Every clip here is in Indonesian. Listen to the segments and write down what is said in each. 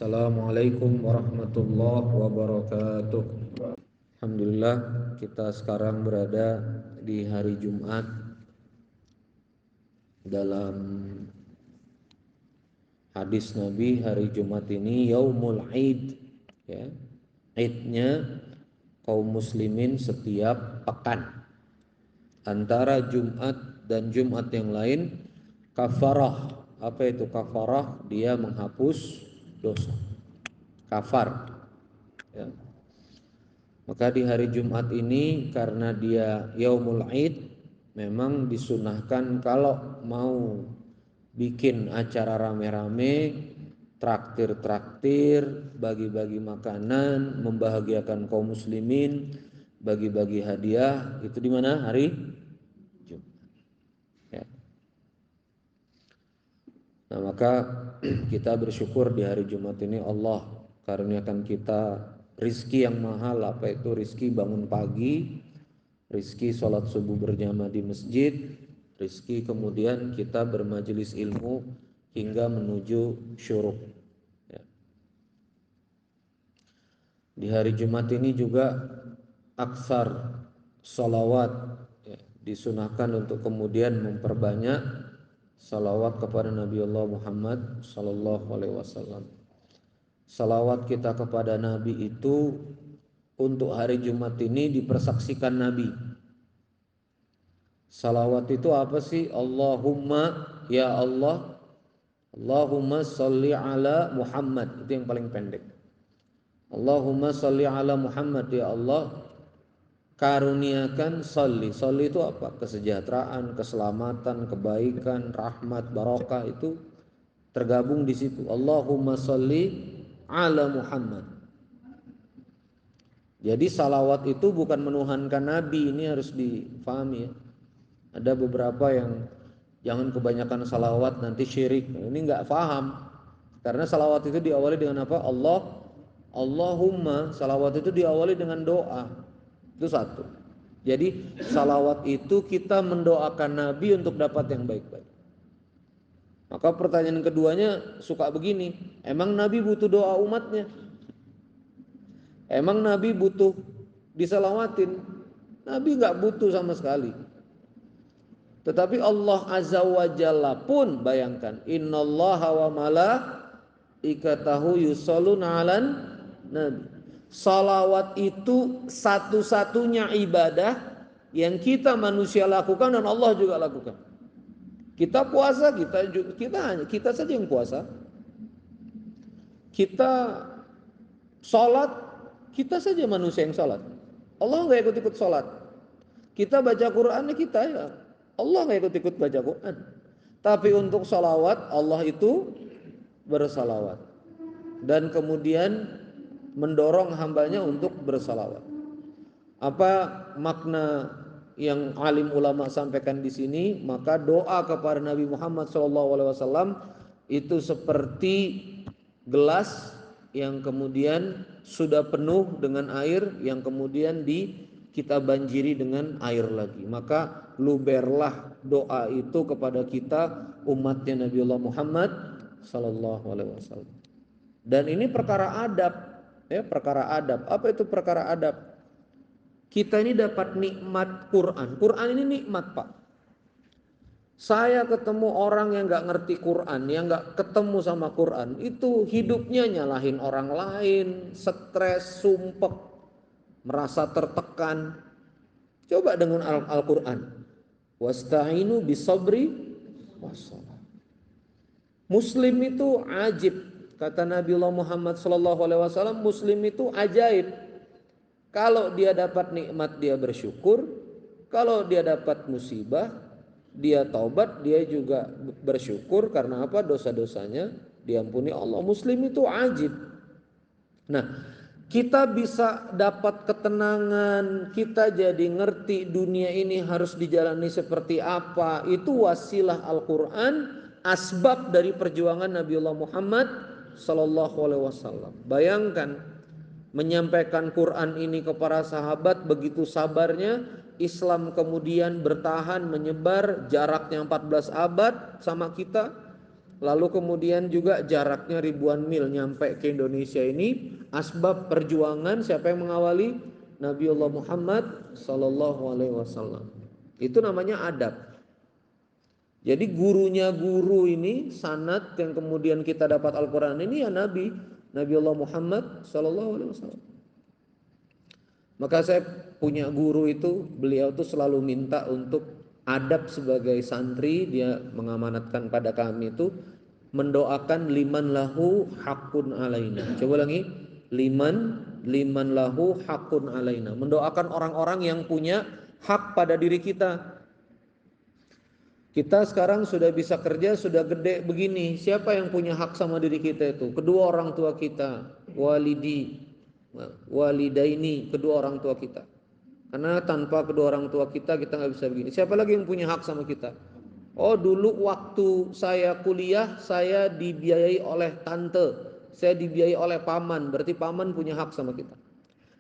Assalamualaikum warahmatullahi wabarakatuh. Alhamdulillah, kita sekarang berada di hari Jumat dalam hadis Nabi. Hari Jumat ini Yaumul Aid, ya. Aidnya kaum muslimin setiap pekan. Antara Jumat dan Jumat yang lain kafarah. Apa itu kafarah? Dia menghapus dosa. Kafar, ya. Maka di hari Jumat ini karena dia Yaumul Aid, memang disunahkan kalau mau bikin acara rame-rame, traktir-traktir, bagi-bagi makanan, membahagiakan kaum muslimin, bagi-bagi hadiah, itu di mana? Hari Jumat. Ya. Nah, maka kita bersyukur di hari Jumat ini Allah karuniakan kita rizki yang mahal. Apa itu rizki? Bangun pagi, rizki sholat subuh berjamaah di masjid, rizki kemudian kita bermajelis ilmu hingga menuju syuruk, ya. Di hari Jumat ini juga aksar salawat, ya, disunahkan untuk kemudian memperbanyak salawat kepada Nabi Allah Muhammad sallallahu alaihi wasallam. Salawat kita kepada Nabi itu untuk hari Jumat ini dipersaksikan Nabi. Salawat itu apa sih? Allahumma, ya Allah, Allahumma sholli ala Muhammad. Itu yang paling pendek. Allahumma sholli ala Muhammad, ya Allah, karuniakan sholli. Sholli itu apa? Kesejahteraan, keselamatan, kebaikan, rahmat, barokah, itu tergabung di situ. Allahumma sholli ala Muhammad. Jadi salawat itu bukan menuhankan Nabi, ini harus difahami, ya. Ada beberapa yang jangan kebanyakan salawat nanti syirik. Ini nggak paham. Karena salawat itu diawali dengan apa? Allahumma. Salawat itu diawali dengan doa. Itu satu. Jadi salawat itu kita mendoakan Nabi untuk dapat yang baik-baik. Maka pertanyaan keduanya suka begini, emang Nabi butuh doa umatnya? Emang Nabi butuh disalawatin? Nabi nggak butuh sama sekali. Tetapi Allah Azza wa Jalla pun, bayangkan, innallaha wa malaikatahu yusholluna 'alan nabi. Salawat itu satu-satunya ibadah yang kita manusia lakukan dan Allah juga lakukan. Kita puasa, kita saja yang puasa. Kita sholat, kita saja manusia yang sholat. Allah nggak ikut-ikut sholat. Kita baca Quran, kita, ya, Allah nggak ikut-ikut baca Quran. Tapi untuk sholawat, Allah itu bersalawat dan kemudian mendorong hambanya untuk bersalawat. Apa makna yang alim ulama sampaikan di sini? Maka doa kepada Nabi Muhammad SAW itu seperti gelas yang kemudian sudah penuh dengan air, yang kemudian kita banjiri dengan air lagi. Maka luberlah doa itu kepada kita, umatnya Nabi Allah Muhammad sallallahu alaihi wasallam. Dan ini perkara adab, ya, perkara adab. Apa itu perkara adab? Kita ini dapat nikmat Quran. Quran ini nikmat, Pak. Saya ketemu orang yang gak ngerti Quran, yang gak ketemu sama Quran, itu hidupnya nyalahin orang lain, stres, sumpek, merasa tertekan. Coba dengan Al-Quran. Wasta'inu bisabri wassalam. Muslim itu ajib. Kata Nabi Muhammad SAW, Muslim itu ajaib. Kalau dia dapat nikmat, dia bersyukur. Kalau dia dapat musibah, dia taubat, dia juga bersyukur. Karena apa? Dosa-dosanya diampuni Allah. Muslim itu ajib. Nah, kita bisa dapat ketenangan, kita jadi ngerti dunia ini harus dijalani seperti apa. Itu wasilah Al-Quran, asbab dari perjuangan Nabiullah Muhammad sallallahu alaihi wasallam. Bayangkan, menyampaikan Quran ini ke para sahabat, begitu sabarnya, Islam kemudian bertahan menyebar, jaraknya 14 abad sama kita. lalu kemudian juga jaraknya ribuan mil nyampe ke Indonesia ini, asbab perjuangan siapa yang mengawali? Nabiullah Muhammad sallallahu alaihi wasallam. Itu namanya adab. Jadi gurunya guru ini, sanad yang kemudian kita dapat Al-Quran ini ya Nabiullah Muhammad sallallahu alaihi wasallam. Maka saya punya guru itu, beliau tuh selalu minta untuk adab sebagai santri, dia mengamanatkan pada kami itu mendoakan liman lahu hakun alaina. Coba lagi, liman lahu hakun alaina. Mendoakan orang-orang yang punya hak pada diri kita. Kita sekarang sudah bisa kerja, sudah gede begini. Siapa yang punya hak sama diri kita itu? Kedua orang tua kita, walidaini, kedua orang tua kita. Karena tanpa kedua orang tua kita nggak bisa begini. Siapa lagi yang punya hak sama kita? Oh, dulu waktu saya kuliah, saya dibiayai oleh tante, saya dibiayai oleh paman. Berarti paman punya hak sama kita.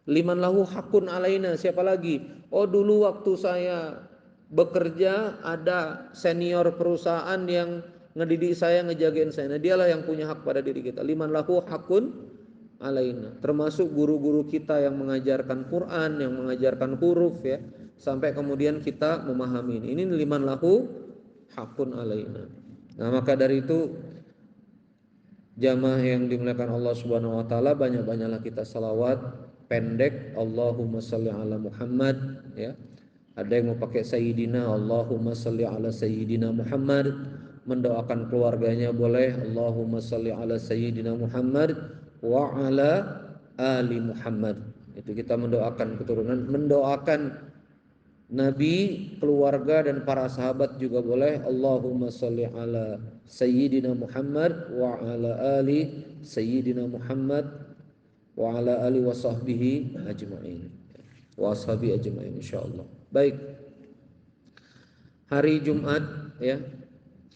Liman lahu hakun alaina, siapa lagi? Oh, dulu waktu saya bekerja ada senior perusahaan yang ngedidik saya, ngejagain saya. Nah, dialah yang punya hak pada diri kita. Liman lahu hakun alaina. Termasuk guru-guru kita yang mengajarkan Quran, yang mengajarkan huruf ya, sampai kemudian kita memahami ini. Ini liman lahu hakun alaina. Nah, maka dari itu jamaah yang dimuliakan Allah Subhanahu wa taala, banyak-banyaklah kita salawat pendek Allahumma shalli ala Muhammad ya. Ada yang mau pakai Sayyidina, Allahumma shalli ala Sayyidina Muhammad. Mendoakan keluarganya boleh, Allahumma shalli ala Sayyidina Muhammad wa ala ali Muhammad. Itu kita mendoakan keturunan, mendoakan Nabi, keluarga dan para sahabat juga boleh. Allahumma shalli ala Sayyidina Muhammad wa ala ali Sayyidina Muhammad wa ala ali wa sahbihi ajma'in. Wa ashabi ajma'in insyaallah. Baik. Hari Jumat ya.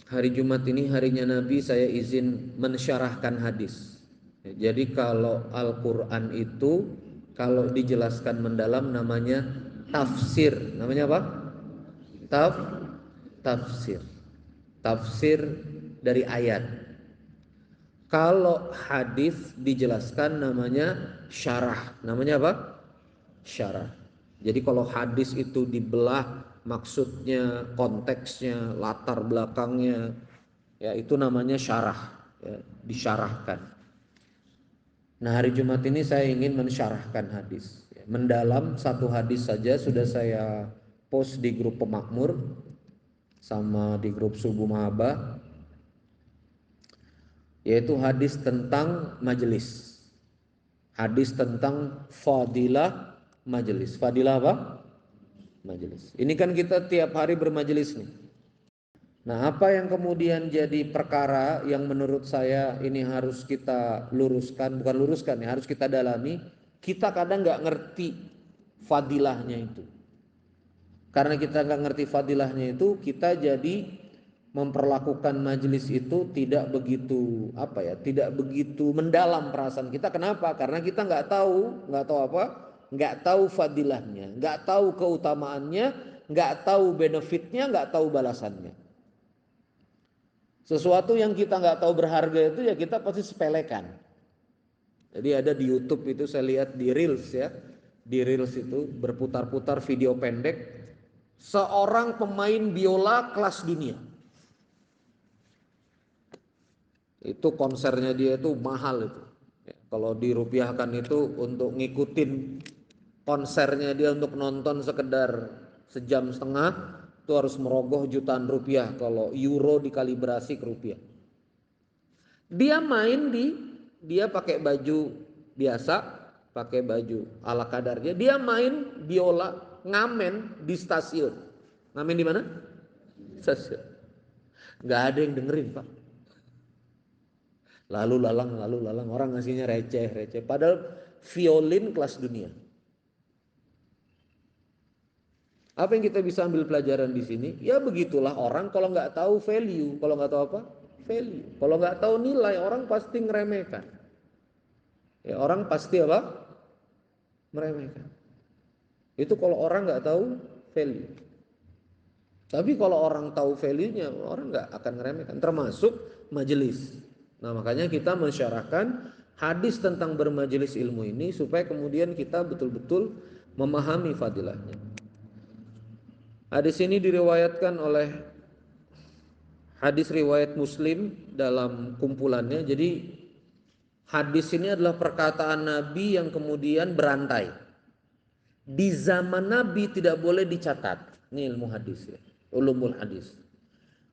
Hari Jumat ini harinya Nabi, saya izin mensyarahkan hadis. Jadi kalau Al-Qur'an itu kalau dijelaskan mendalam namanya tafsir. Namanya apa? Tafsir. Tafsir dari ayat. Kalau hadis dijelaskan namanya syarah. Namanya apa? Syarah. Jadi kalau hadis itu dibelah, maksudnya, konteksnya, latar belakangnya, ya itu namanya syarah, ya, disyarahkan. Nah, hari Jumat ini saya ingin mensyarahkan hadis. Mendalam satu hadis saja sudah saya post di grup pemakmur sama di grup Subuh Mahabbah, yaitu hadis tentang majelis. Hadis tentang fadilah majelis. Fadilah apa? Majelis. Ini kan kita tiap hari bermajelis nih. Nah, apa yang kemudian jadi perkara yang menurut saya ini harus kita luruskan, bukan luruskan ya, harus kita dalami. Kita kadang nggak ngerti fadilahnya itu. Karena kita nggak ngerti fadilahnya itu, kita jadi memperlakukan majelis itu tidak begitu tidak begitu mendalam perasaan kita. Kenapa? Karena kita nggak tahu apa, nggak tahu fadilahnya, nggak tahu keutamaannya, nggak tahu benefitnya, nggak tahu balasannya. Sesuatu yang kita nggak tahu berharga itu ya kita pasti sepelekan. Jadi ada di YouTube itu saya lihat di Reels ya, di Reels itu berputar-putar video pendek seorang pemain biola kelas dunia. Itu konsernya dia itu mahal itu. Ya, kalau dirupiahkan itu untuk ngikutin konsernya dia, untuk nonton sekedar sejam setengah itu harus merogoh jutaan rupiah kalau euro dikalibrasi ke rupiah. Dia pakai baju biasa, pakai baju ala kadarnya. Dia main biola, ngamen di stasiun. Ngamen di mana? Stasiun. Nggak ada yang dengerin, Pak. Lalu lalang orang ngasihnya receh. Padahal violin kelas dunia. Apa yang kita bisa ambil pelajaran di sini? Ya begitulah orang kalau nggak tahu value, kalau nggak tahu apa? Value. Kalau nggak tahu nilai, orang pasti ngeremehkan. Ya orang pasti apa? Meremehkan. Itu kalau orang nggak tahu value. Tapi kalau orang tahu value-nya, orang nggak akan ngeremehkan. Termasuk majelis. Nah, makanya kita mensyarahkan hadis tentang bermajelis ilmu ini supaya kemudian kita betul-betul memahami fadilahnya. Hadis ini diriwayatkan oleh hadis riwayat Muslim dalam kumpulannya. Jadi hadis ini adalah perkataan Nabi yang kemudian berantai. Di zaman Nabi tidak boleh dicatat. Ini ilmu hadis ya, ulumul hadis.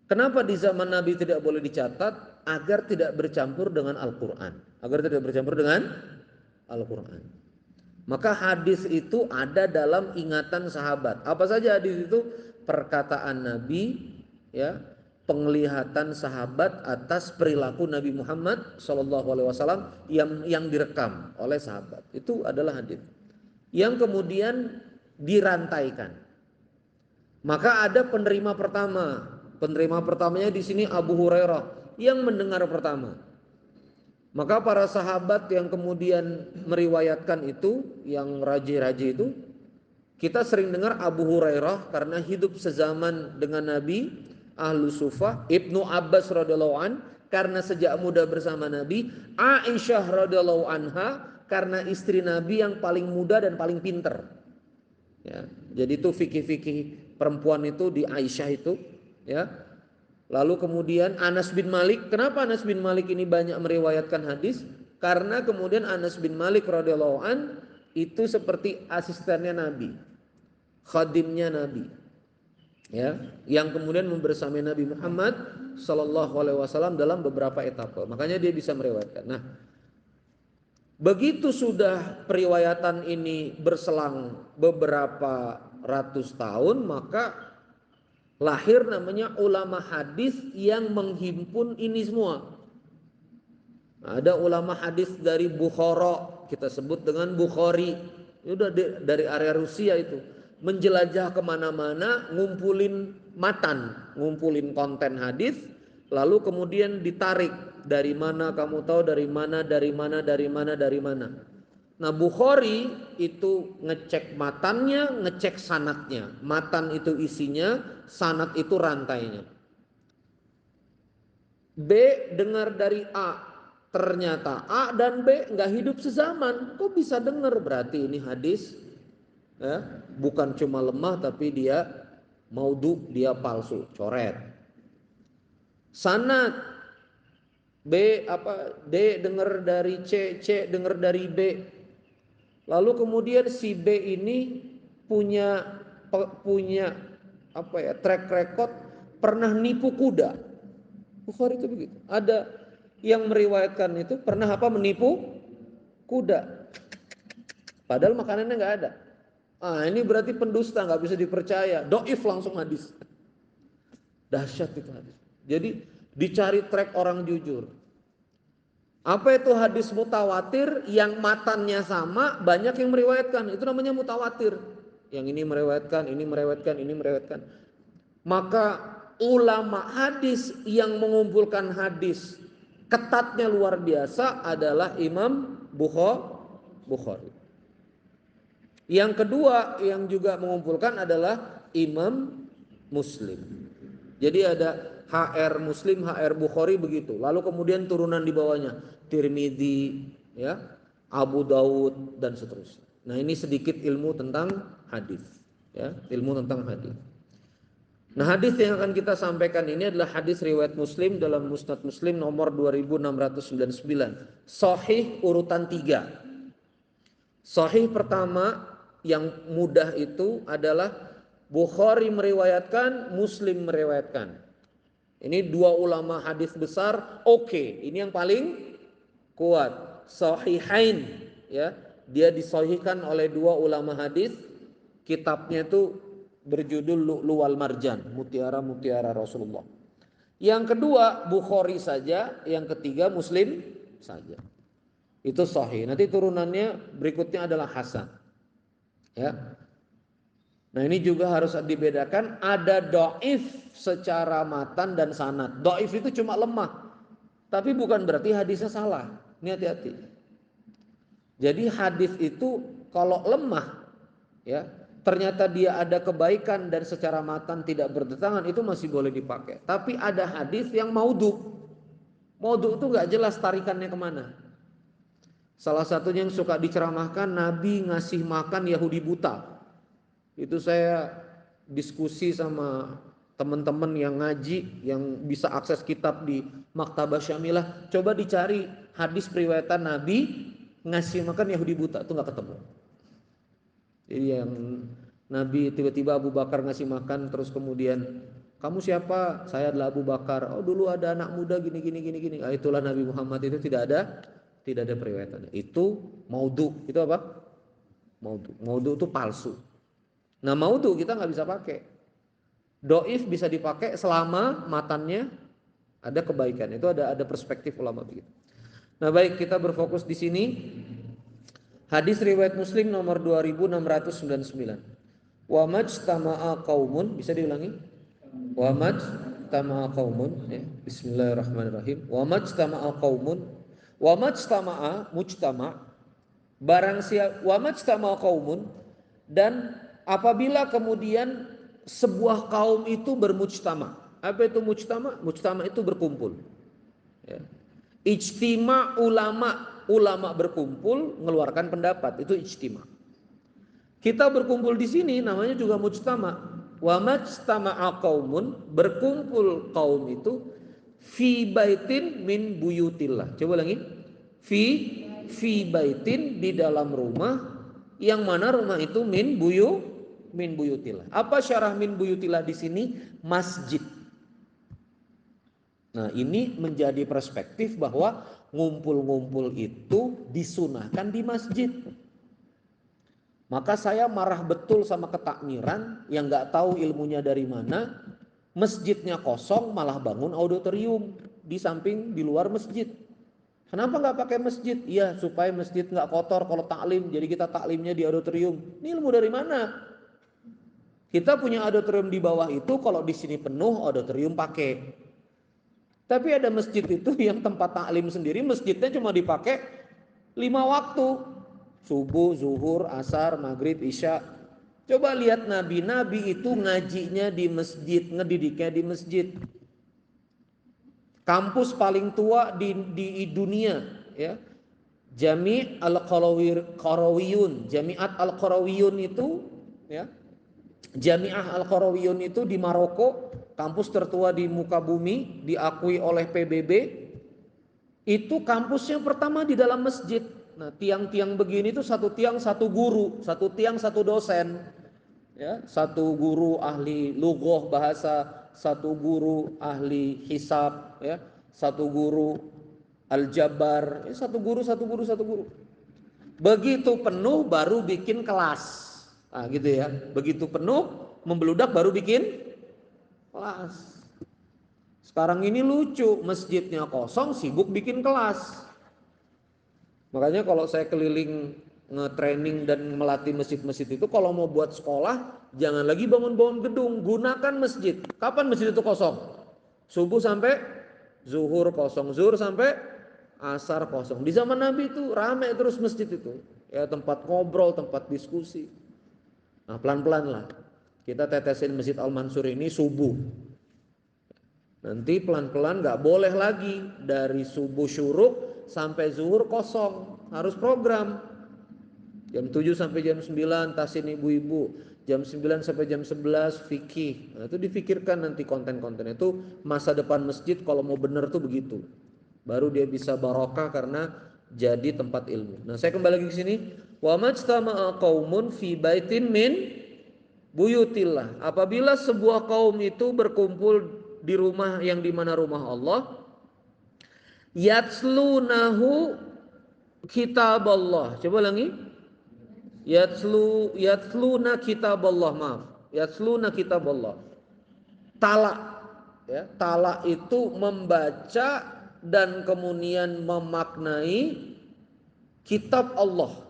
Kenapa di zaman Nabi tidak boleh dicatat? Agar tidak bercampur dengan Al-Quran. Agar tidak bercampur dengan Al-Quran. Maka hadis itu ada dalam ingatan sahabat. Apa saja hadis itu? Perkataan Nabi, ya, penglihatan sahabat atas perilaku Nabi Muhammad SAW yang direkam oleh sahabat. Itu adalah hadis yang kemudian dirantaikan. Maka ada penerima pertama. Penerima pertamanya di sini Abu Hurairah yang mendengar pertama. Maka para sahabat yang kemudian meriwayatkan itu, yang raji-raji itu, kita sering dengar Abu Hurairah karena hidup sezaman dengan Nabi, ahlu sufah. Ibnu Abbas radhiyallahu an karena sejak muda bersama Nabi. Aisyah radhiyallahu anha karena istri Nabi yang paling muda dan paling pinter. Ya, jadi itu fikih-fikih perempuan itu di Aisyah itu, ya. Lalu kemudian Anas bin Malik. Kenapa Anas bin Malik ini banyak meriwayatkan hadis? Karena kemudian Anas bin Malik radhiyallahu an itu seperti asistennya Nabi, khadimnya Nabi, ya, yang kemudian membersamai Nabi Muhammad sallallahu alaihi wasallam dalam beberapa etapa. Makanya dia bisa meriwayatkan. Nah, begitu sudah periwayatan ini berselang beberapa ratus tahun, maka lahir namanya ulama hadis yang menghimpun ini semua. Ada ulama hadis dari Bukhara, kita sebut dengan Bukhari. Udah dari area Rusia itu, menjelajah kemana-mana, ngumpulin matan, ngumpulin konten hadis, lalu kemudian ditarik dari mana kamu tahu dari mana, dari mana, dari mana, dari mana. Nah, Bukhari itu ngecek matannya, ngecek sanadnya. Matan itu isinya, sanad itu rantainya. B dengar dari A, ternyata A dan B nggak hidup sezaman. Kok bisa dengar? Berarti ini hadis, ya, bukan cuma lemah tapi dia maudhu, dia palsu, coret. Sanad B D dengar dari C, C dengar dari B. Lalu kemudian si B ini punya track record pernah nipu kuda. Bukhari itu begitu. Ada yang meriwayatkan itu pernah menipu kuda. Padahal makanannya nggak ada. Ini berarti pendusta, nggak bisa dipercaya. Doif langsung hadis. Dahsyat itu hadis. Jadi dicari track orang jujur. Apa itu hadis mutawatir? Yang matannya sama, banyak yang meriwayatkan. Itu namanya mutawatir. Yang ini meriwayatkan, ini meriwayatkan, ini meriwayatkan. Maka ulama hadis yang mengumpulkan hadis ketatnya luar biasa adalah Imam Bukhari. Yang kedua yang juga mengumpulkan adalah Imam Muslim. Jadi ada HR Muslim, HR Bukhari begitu. Lalu kemudian turunan di bawahnya Tirmidzi, ya, Abu Daud dan seterusnya. Nah, ini sedikit ilmu tentang hadis, ya, ilmu tentang hadis. Nah, hadis yang akan kita sampaikan ini adalah hadis riwayat Muslim dalam Musnad Muslim nomor 2699. Sahih urutan 3. Sahih pertama yang mudah itu adalah Bukhari meriwayatkan, Muslim meriwayatkan. Ini dua ulama hadis besar. Ini yang paling kuat. Sahihain, ya. Dia disahihkan oleh dua ulama hadis. Kitabnya itu berjudul Lu'lu' wal Marjan, mutiara-mutiara Rasulullah. Yang kedua Bukhari saja, yang ketiga Muslim saja. Itu sahih. Nanti turunannya berikutnya adalah hasan. Ya. Nah, ini juga harus dibedakan, ada dhaif secara matan dan sanad. Dhaif itu cuma lemah. Tapi bukan berarti hadisnya salah. Ini hati-hati. Jadi hadis itu kalau lemah, ya, ternyata dia ada kebaikan dan secara matan tidak bertentangan, itu masih boleh dipakai. Tapi ada hadis yang maudhu. Maudhu itu nggak jelas tarikannya kemana. Salah satunya yang suka diceramahkan, Nabi ngasih makan Yahudi buta. Itu saya diskusi sama teman-teman yang ngaji, yang bisa akses kitab di Maktabah Syamilah. Coba dicari hadis periwayatan Nabi ngasih makan Yahudi buta, itu nggak ketemu. Jadi yang Nabi tiba-tiba Abu Bakar ngasih makan, terus kemudian kamu siapa? Saya adalah Abu Bakar. Oh dulu ada anak muda gini gini gini gini. Ah, itulah Nabi Muhammad, itu tidak ada periwayatannya. Itu maudhu. Itu apa? Maudhu. Maudhu itu palsu. Nah maudhu kita nggak bisa pakai. Doif bisa dipakai selama matannya ada kebaikan. Itu ada perspektif ulama begitu. Nah baik, kita berfokus di sini. Hadis riwayat Muslim nomor 2699. Wa majtama'a qaumun, bisa diulangi? Wa majtama'a qaumun, ya. Bismillahirrahmanirrahim. Wa majtama'a qaumun, wa majtama'a mujtama', barang siapa, wa majtama'a qaumun, dan apabila kemudian sebuah kaum itu bermujtama. Apa itu mujtama? Mujtama itu berkumpul, ya. Ijtima ulama berkumpul mengeluarkan pendapat, itu ijtima. Kita berkumpul di sini namanya juga mujtama. Wa majtama'a qaumun, berkumpul kaum itu fi baitin min buyutillah. Coba lagi. Fi baitin, di dalam rumah, yang mana rumah itu min buyutillah. Apa syarah min buyutillah di sini? Masjid. Nah, ini menjadi perspektif bahwa ngumpul-ngumpul itu disunahkan di masjid. Maka saya marah betul sama ketakmiran yang nggak tahu ilmunya dari mana. Masjidnya kosong malah bangun auditorium di samping di luar masjid. Kenapa nggak pakai masjid? Iya, supaya masjid nggak kotor kalau taklim. Jadi kita taklimnya di auditorium. Ini ilmu dari mana? Kita punya auditorium di bawah itu, kalau di sini penuh auditorium pakai. Tapi ada masjid itu yang tempat taklim sendiri, masjidnya cuma dipakai 5 waktu. Subuh, zuhur, asar, maghrib, isya. Coba lihat nabi-nabi itu ngajinya di masjid, ngedidiknya di masjid. Kampus paling tua di dunia, ya. Jami' al-Qarawiyun, Jami'at al-Qarawiyun itu, ya. Jami'ah al-Qarawiyun itu di Maroko, kampus tertua di muka bumi, diakui oleh PBB. Itu kampusnya pertama di dalam masjid. Nah, tiang-tiang begini itu satu tiang satu guru, satu tiang satu dosen. Ya, satu guru ahli lughah bahasa, satu guru ahli hisab, ya, satu guru aljabar, ya, satu guru, satu guru, satu guru. Begitu penuh baru bikin kelas. Nah, gitu ya. Begitu penuh membeludak baru bikin kelas. Sekarang ini lucu, masjidnya kosong sibuk bikin kelas. Makanya kalau saya keliling nge-training dan melatih masjid-masjid itu, kalau mau buat sekolah jangan lagi bangun-bangun gedung, gunakan masjid. Kapan masjid itu kosong? Subuh sampai zuhur kosong, zuhur sampai asar kosong. Di zaman Nabi itu ramai terus masjid itu, ya, tempat ngobrol, tempat diskusi. Nah, pelan-pelan lah kita tetesin Masjid Al-Mansur ini subuh. Nanti pelan-pelan gak boleh lagi dari subuh syuruk sampai zuhur kosong. Harus program. Jam 7 sampai jam 9 tasin ibu-ibu. Jam 9 sampai jam 11 fikih. Nah, itu difikirkan nanti konten-konten. Itu masa depan masjid kalau mau bener tuh begitu. Baru dia bisa barokah karena jadi tempat ilmu. Nah, saya kembali lagi ke sini. Wa majtama'a qaumun fi baitin min buyutillah. Apabila sebuah kaum itu berkumpul di rumah yang dimana rumah Allah, yatslunahu kitab Allah. Coba ulangi. Yatsluna kitab Allah, maaf. Yatsluna kitab Allah. Talak, ya. Talak itu membaca dan kemudian memaknai kitab Allah.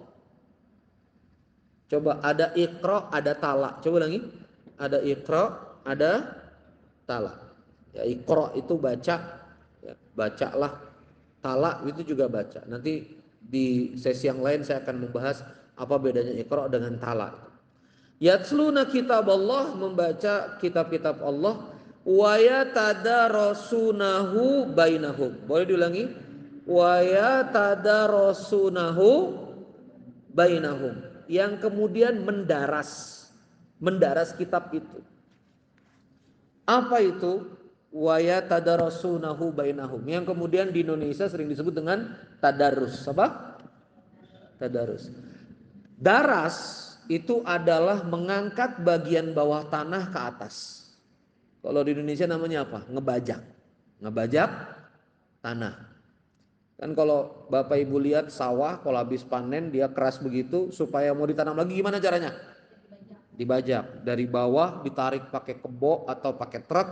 Coba ada iqra, ada talak. Coba ulangi. Ada iqra, ada talak. Ya, iqra itu baca, ya, bacalah. Talak itu juga baca. Nanti di sesi yang lain saya akan membahas apa bedanya iqra dengan talak. Yatsluna kitab Allah, membaca kitab-kitab Allah. Wa yatadarasunahu bainahum. Boleh diulangi? Wa yatadarasunahu bainahum. Yang kemudian mendaras kitab itu. Apa itu? Wa yatadarasunahu bainahum. Yang kemudian di Indonesia sering disebut dengan tadarus. Apa? Tadarus. Daras itu adalah mengangkat bagian bawah tanah ke atas. Kalau di Indonesia namanya apa? Ngebajak. Ngebajak tanah. Kan kalau Bapak Ibu lihat sawah kalau habis panen dia keras begitu, supaya mau ditanam lagi gimana caranya? Dibajak. Dari bawah ditarik pakai kebo atau pakai truk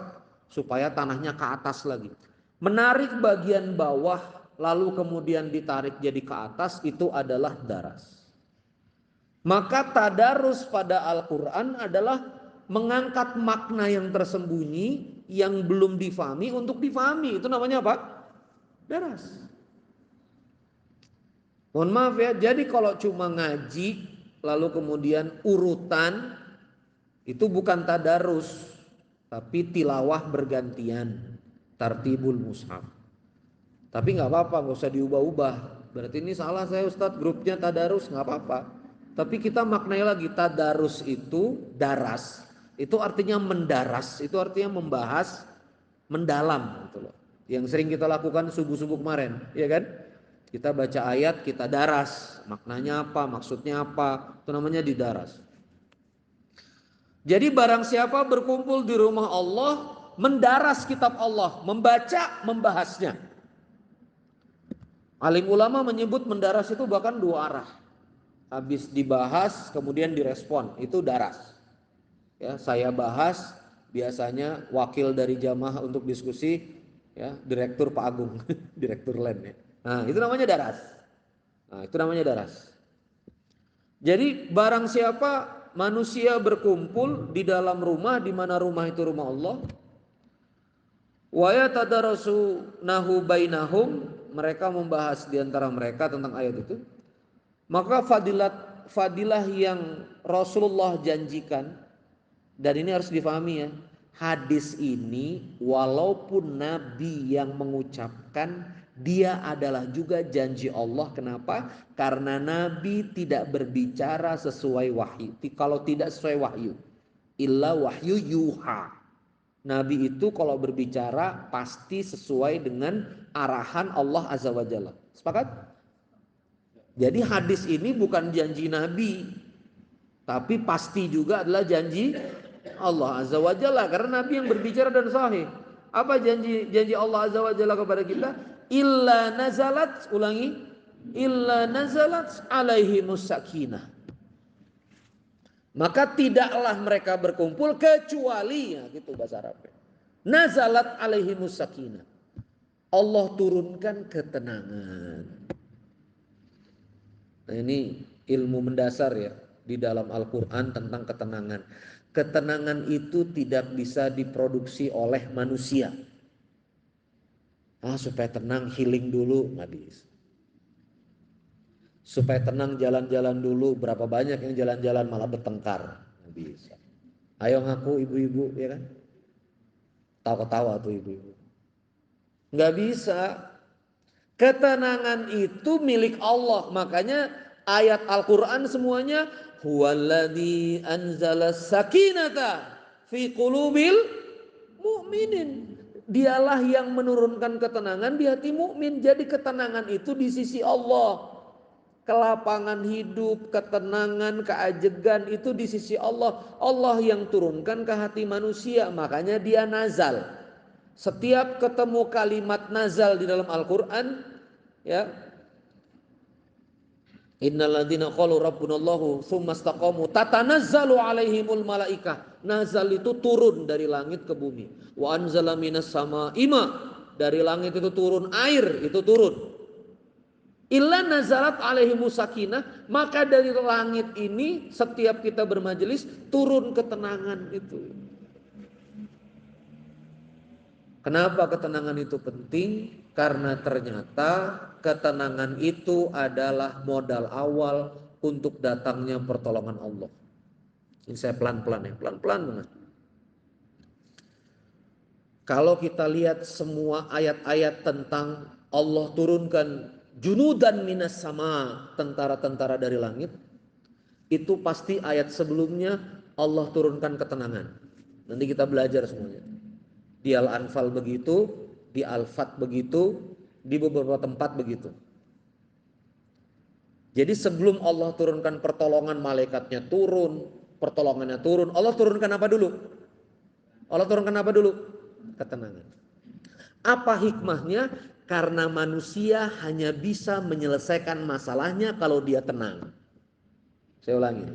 supaya tanahnya ke atas lagi. Menarik bagian bawah lalu kemudian ditarik jadi ke atas itu adalah daras. Maka tadarus pada Al-Quran adalah mengangkat makna yang tersembunyi yang belum difahami untuk difahami. Itu namanya apa? Daras. Mohon maaf ya, jadi kalau cuma ngaji lalu kemudian urutan itu bukan tadarus, tapi tilawah bergantian, tartibul mushaf. Tapi nggak apa-apa, nggak usah diubah-ubah. Berarti ini salah saya Ustadz, grupnya tadarus, nggak apa-apa. Tapi kita maknai lagi, tadarus itu daras, itu artinya mendaras, itu artinya membahas mendalam gitu loh. Yang sering kita lakukan subuh-subuh kemarin, ya kan? Kita baca ayat, kita daras, maknanya apa, maksudnya apa, itu namanya didaras. Jadi barang siapa berkumpul di rumah Allah, mendaras kitab Allah, membaca, membahasnya. Alim ulama menyebut mendaras itu bahkan dua arah. Habis dibahas kemudian direspon, itu daras. Ya, saya bahas biasanya wakil dari jamaah untuk diskusi, ya, Direktur Pak Agung, Direktur Len ya. Nah, itu namanya daras. Nah, itu namanya daras. Jadi barang siapa manusia berkumpul di dalam rumah, di mana rumah itu rumah Allah, wa yatadarasunahu bainahum, mereka membahas di antara mereka tentang ayat itu, maka fadilah yang Rasulullah janjikan, dan ini harus difahami ya, hadis ini walaupun Nabi yang mengucapkan, dia adalah juga janji Allah. Kenapa? Karena Nabi tidak berbicara sesuai wahyu. Kalau tidak sesuai wahyu, illa wahyu yuha. Nabi itu kalau berbicara pasti sesuai dengan arahan Allah Azza wa Jalla. Sepakat? Jadi hadis ini bukan janji Nabi, tapi pasti juga adalah janji Allah Azza wa Jalla, karena Nabi yang berbicara dan sahih. Apa janji Allah Azza wa Jalla kepada kita? Illa nazalat, ulangi, illa nazalat alaihi musakinah. Maka tidaklah mereka berkumpul kecuali, ya gitu bahasa Arabnya, nazalat alaihi musakinah, Allah turunkan ketenangan. Nah, ini ilmu mendasar ya di dalam Al-Quran tentang ketenangan. Ketenangan itu tidak bisa diproduksi oleh manusia. Supaya tenang healing dulu, nggak bisa. Supaya tenang jalan-jalan dulu, berapa banyak yang jalan-jalan malah bertengkar, nggak bisa. Ayo ngaku ibu-ibu, ya kan? Tawa-tawa tuh ibu-ibu. Nggak bisa. Ketenangan itu milik Allah. Makanya ayat Al-Quran semuanya huwaladzi anzala sakinata fi qulubil mu'minin. Dialah yang menurunkan ketenangan di hati mukmin. Jadi ketenangan itu di sisi Allah. Kelapangan hidup, ketenangan, keajegan itu di sisi Allah. Allah yang turunkan ke hati manusia. Makanya dia nazal. Setiap ketemu kalimat nazal di dalam Al-Quran, ya, innalladzina qalu rabbunallahu tsumma istaqamu tatanazzalu alaihimul malaikah. Nazal itu turun dari langit ke bumi. Wa anzala minas samaa'i ma, dari langit itu turun air, itu turun. Illa nazalat alaihimus sakinah, maka dari langit ini setiap kita bermajelis turun ketenangan itu. Kenapa ketenangan itu penting? Karena ternyata ketenangan itu adalah modal awal untuk datangnya pertolongan Allah. Ini saya pelan-pelan ya, pelan-pelan banget. Kalau kita lihat semua ayat-ayat tentang Allah turunkan junudan minas sama, tentara-tentara dari langit, itu pasti ayat sebelumnya Allah turunkan ketenangan. Nanti kita belajar semuanya. Di Al-Anfal begitu, di Al-Fat begitu, di beberapa tempat begitu. Jadi sebelum Allah turunkan pertolongan, malaikatnya turun, pertolongannya turun, Allah turunkan apa dulu? Allah turunkan apa dulu? Ketenangan. Apa hikmahnya? Karena manusia hanya bisa menyelesaikan masalahnya kalau dia tenang. Saya ulangi.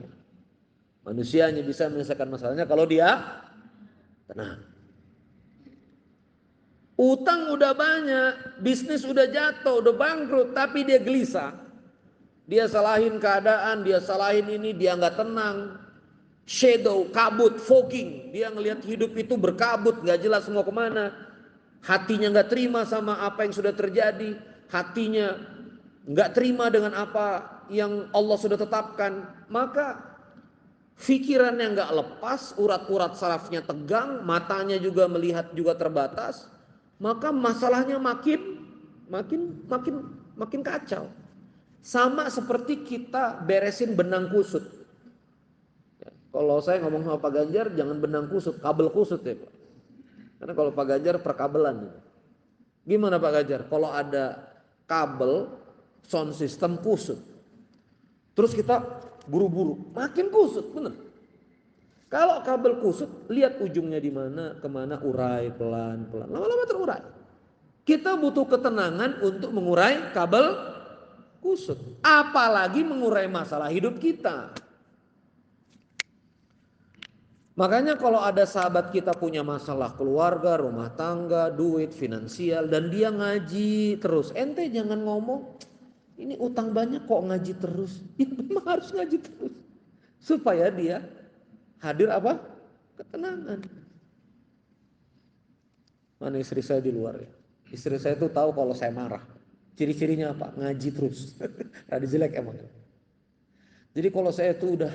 Manusia hanya bisa menyelesaikan masalahnya kalau dia tenang. Utang udah banyak, bisnis udah jatuh, udah bangkrut, tapi dia gelisah. Dia salahin keadaan, dia salahin ini, dia nggak tenang. Shadow, kabut, fogging. Dia ngelihat hidup itu berkabut, nggak jelas mau kemana. Hatinya nggak terima sama apa yang sudah terjadi. Hatinya nggak terima dengan apa yang Allah sudah tetapkan. Maka pikirannya nggak lepas, urat-urat sarafnya tegang, matanya juga melihat juga terbatas. Maka masalahnya makin kacau. Sama seperti kita beresin benang kusut. Kalau saya ngomong sama Pak Ganjar, jangan benang kusut, kabel kusut ya Pak. Karena kalau Pak Ganjar perkabelan. Gimana Pak Ganjar? Kalau ada kabel sound system kusut, terus kita buru-buru, makin kusut, bener. Kalau kabel kusut, lihat ujungnya di mana, kemana, urai pelan-pelan, lama-lama terurai. Kita butuh ketenangan untuk mengurai kabel kusut, apalagi mengurai masalah hidup kita. Makanya kalau ada sahabat kita punya masalah keluarga, rumah tangga, duit, finansial, dan dia ngaji terus, ente jangan ngomong ini utang banyak kok ngaji terus. Ya memang harus ngaji terus supaya dia hadir apa? Ketenangan. Mana istri saya di luar ya? Istri saya tuh tahu kalau saya marah. Ciri-cirinya apa? Ngaji terus. Rada jelek emang. Jadi kalau saya tuh udah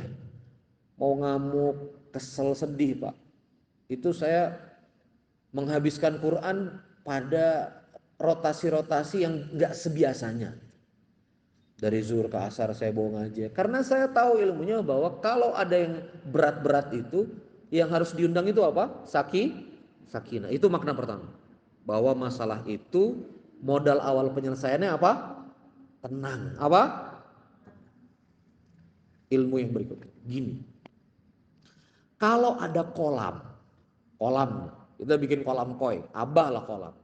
mau ngamuk, kesel, sedih Pak, itu saya menghabiskan Quran pada rotasi-rotasi yang nggak sebiasanya. Dari zuhur ke asar saya bawa ngaji. Karena saya tahu ilmunya bahwa kalau ada yang berat-berat itu, yang harus diundang itu apa? Sakinah. Itu makna pertama. Bahwa masalah itu modal awal penyelesaiannya apa? Tenang. Apa? Ilmu yang berikutnya. Gini. Kalau ada kolam, kita bikin kolam koi, abah lah kolam.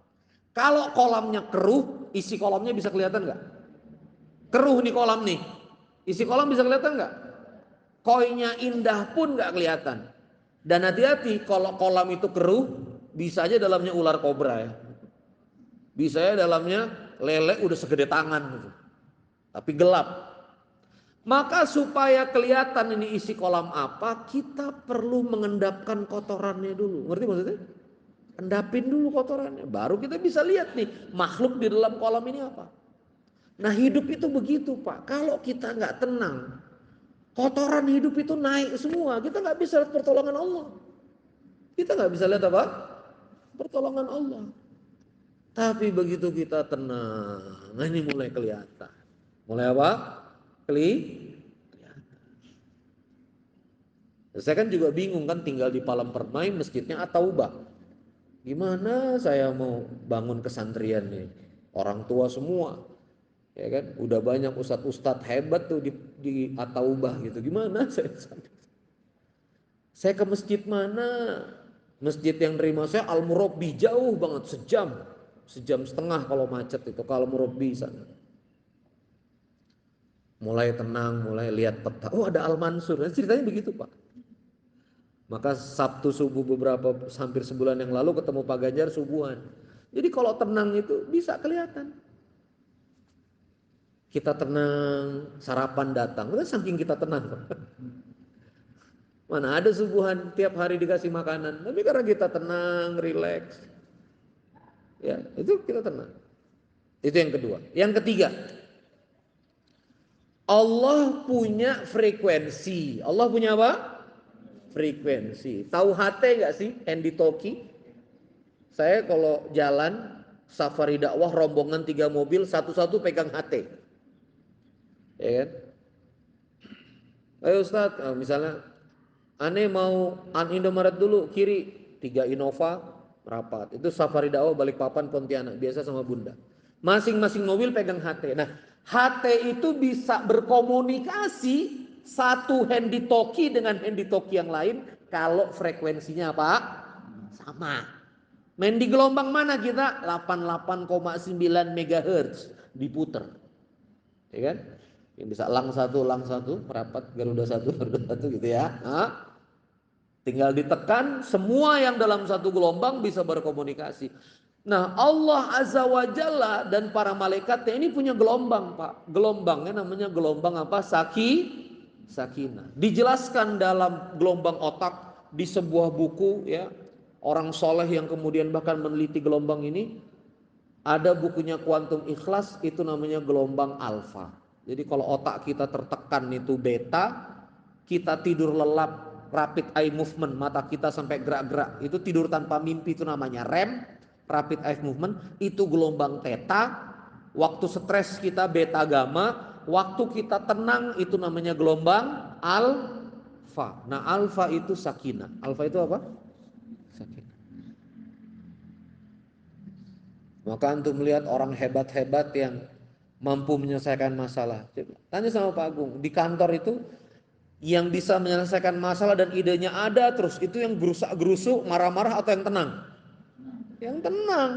Kalau kolamnya keruh, isi kolamnya bisa kelihatan nggak? Keruh nih kolam nih, isi kolam bisa kelihatan nggak? Koinnya indah pun nggak kelihatan. Dan hati-hati kalau kolam itu keruh, bisa aja dalamnya ular kobra ya. Bisa ya dalamnya lele udah segede tangan gitu. Tapi gelap. Maka supaya kelihatan ini isi kolam apa, kita perlu mengendapkan kotorannya dulu. Ngerti maksudnya? Endapin dulu kotorannya, baru kita bisa lihat nih makhluk di dalam kolam ini apa. Nah hidup itu begitu Pak, kalau kita nggak tenang, kotoran hidup itu naik semua, kita nggak bisa lihat pertolongan Allah. Kita nggak bisa lihat apa? Pertolongan Allah. Tapi begitu kita tenang, nah ini mulai kelihatan. Mulai apa? Kelihatan. Saya kan juga bingung kan tinggal di Palang Permai, masjidnya At-Taubah. Gimana saya mau bangun kesantrian nih? Orang tua semua, ya kan? Udah banyak ustadz-ustadz hebat tuh di At-Taubah gitu. Gimana saya? Saya ke masjid mana? Masjid yang nerima saya Al-Murabbi, jauh banget, sejam setengah kalau macet itu ke Al-Murabbi sana. Mulai tenang, mulai lihat peta. Oh ada Al-Mansur. Ceritanya begitu Pak. Maka Sabtu subuh beberapa hampir sebulan yang lalu ketemu Pak Ganjar subuhan. Jadi kalau tenang itu bisa kelihatan. Kita tenang, sarapan datang. Itu saking kita tenang. Mana ada subuhan tiap hari dikasih makanan. Tapi karena kita tenang, rileks. Ya, itu kita tenang. Itu yang kedua. Yang ketiga, Allah punya frekuensi. Allah punya apa? Frekuensi. Tahu HT nggak sih? Handy talkie. Saya kalau jalan safari dakwah rombongan 3 mobil, satu-satu pegang HT. Ya kan? Ayo Ustaz, misalnya aneh mau Indomaret dulu kiri, 3 Innova rapat. Itu safari dakwah Balikpapan Pontianak biasa sama Bunda. Masing-masing mobil pegang HT. Nah, HT itu bisa berkomunikasi satu handy talkie dengan handy talkie yang lain kalau frekuensinya apa? Sama. Main di gelombang mana kita? 88,9 MHz diputer. Ya kan? Yang bisa lang satu, merapat Garuda satu, Garuda satu gitu ya. Nah, tinggal ditekan, semua yang dalam satu gelombang bisa berkomunikasi. Nah, Allah Azza wa Jalla dan para malaikatnya ini punya gelombang, Pak. Gelombangnya namanya gelombang apa? Sakinah. Dijelaskan dalam gelombang otak di sebuah buku ya. Orang soleh yang kemudian bahkan meneliti gelombang ini, ada bukunya Kuantum Ikhlas, itu namanya gelombang alfa. Jadi kalau otak kita tertekan itu beta, kita tidur lelap, rapid eye movement, mata kita sampai gerak-gerak, itu tidur tanpa mimpi, itu namanya REM, rapid eye movement, itu gelombang theta. Waktu stres kita beta gamma, waktu kita tenang itu namanya gelombang alfa. Nah, alfa itu sakinah. Alfa itu apa? Sakinah. Maka untuk melihat orang hebat-hebat yang mampu menyelesaikan masalah. Tanya sama Pak Agung, di kantor itu yang bisa menyelesaikan masalah dan idenya ada terus, itu yang gerusak-gerusuk, marah-marah atau yang tenang? Yang tenang.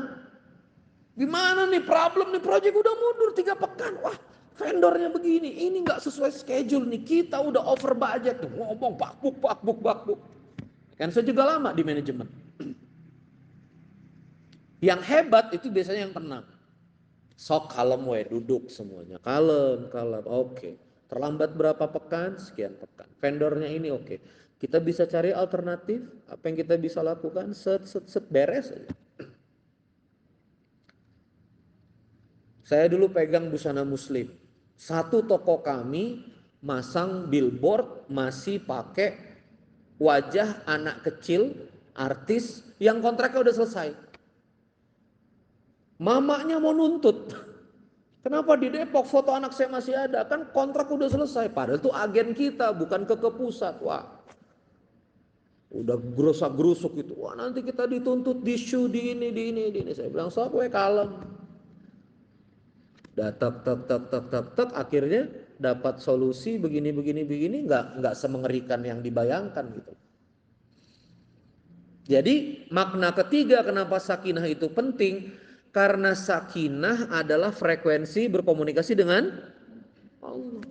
Gimana nih problem nih, proyek udah mundur 3 pekan. Wah, vendornya begini, ini nggak sesuai schedule nih, kita udah over budget tuh, ngomong bakbuk bakbuk bakbuk. Kan saya juga lama di manajemen. Yang hebat itu biasanya yang tenang. Sok kalem we, duduk semuanya. Kalem, kalem. Oke. Terlambat berapa pekan? Sekian pekan. Vendornya ini oke. Kita bisa cari alternatif, apa yang kita bisa lakukan, set set set beres aja. Saya dulu pegang busana muslim. Satu toko kami masang billboard masih pakai wajah anak kecil artis yang kontraknya udah selesai. Mamanya mau nuntut. Kenapa di Depok foto anak saya masih ada? Kan kontrak udah selesai. Padahal itu agen kita, bukan ke pusat. Wah, udah gerusak gerusuk itu. Wah, nanti kita dituntut di shoe di ini di ini di ini. Saya bilang sok gue kalem. Udah tek akhirnya dapat solusi begini begini begini, nggak semengerikan yang dibayangkan gitu. Jadi makna ketiga kenapa sakinah itu penting, karena sakinah adalah frekuensi berkomunikasi dengan Allah.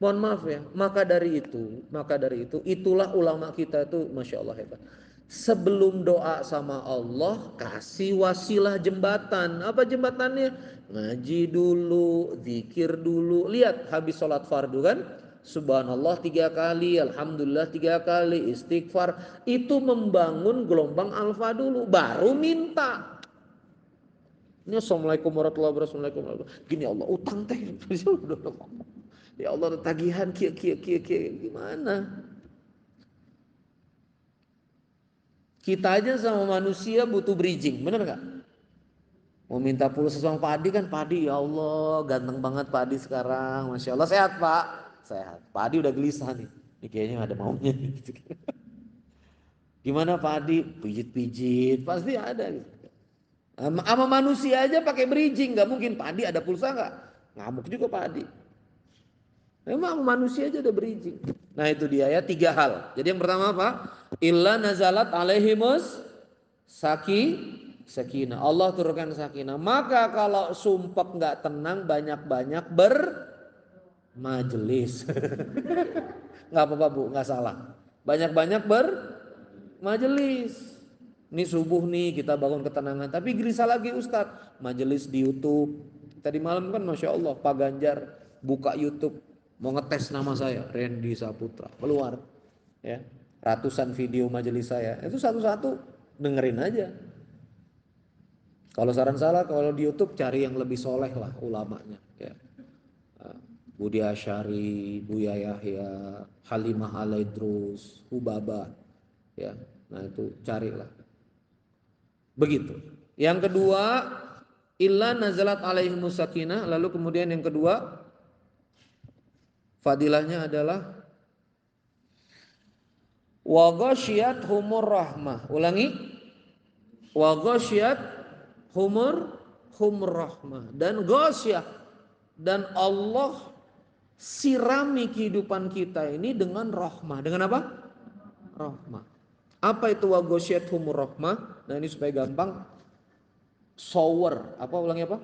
Mohon maaf ya, maka dari itu, itulah ulama kita itu Masya Allah hebat. Sebelum doa sama Allah, kasih wasilah jembatan. Apa jembatannya? Ngaji dulu, zikir dulu. Lihat habis sholat fardu kan, Subhanallah 3 kali, Alhamdulillah 3 kali, istighfar. Itu membangun gelombang alfa dulu, baru minta. Ini Assalamualaikum warahmatullahi wabarakatuh. Gini Allah, utang teh. Ya Allah, tagihan kia gimana? Kita aja sama manusia butuh bridging, bener nggak? Mau minta pulsa sama Pak Adi kan, Pak Adi ya Allah ganteng banget Pak Adi sekarang, Masya Allah. Sehat Pak? Sehat. Pak Adi udah gelisah nih, ini kayaknya ada maunya gitu. Gimana Pak Adi? Pijit-pijit, pasti ada gitu. Sama manusia aja pakai bridging, nggak mungkin Pak Adi ada pulsa nggak? Ngamuk juga Pak Adi. Memang manusia aja udah bridging. Nah itu dia ya, 3 hal. Jadi yang pertama apa? Illa nazalat alaihimus sakinah. Allah turunkan sakinah. Maka kalau sumpah nggak tenang, banyak-banyak bermajelis. Nggak apa-apa Bu, nggak salah. Banyak-banyak bermajelis. Ini subuh nih kita bangun ketenangan. Tapi gelisah lagi Ustadz. Majelis di YouTube. Tadi malam kan Masya Allah Pak Ganjar buka YouTube. Mau ngetes nama saya, Randy Saputra. Keluar. Ya, ratusan video majelis saya. Itu satu-satu dengerin aja. Kalau saran salah, kalau di YouTube cari yang lebih soleh lah ulamanya. Ya. Budi Asyari, Buya Yahya, Halimah Alaidrus, Hubaba. Ya, nah itu carilah. Begitu. Yang kedua, illa nazalat alaihimus sakinah. Lalu kemudian yang kedua, fadilahnya adalah wa ghasyiyat humur rahmah. Ulangi, wa ghasyiyat humur rahmah, dan ghasyiyah, dan Allah sirami kehidupan kita ini dengan rahmah. Dengan apa? Rahmah. Apa itu wa ghasyiyat humur rahmah? Nah, ini supaya gampang. Shower, apa ulangi apa?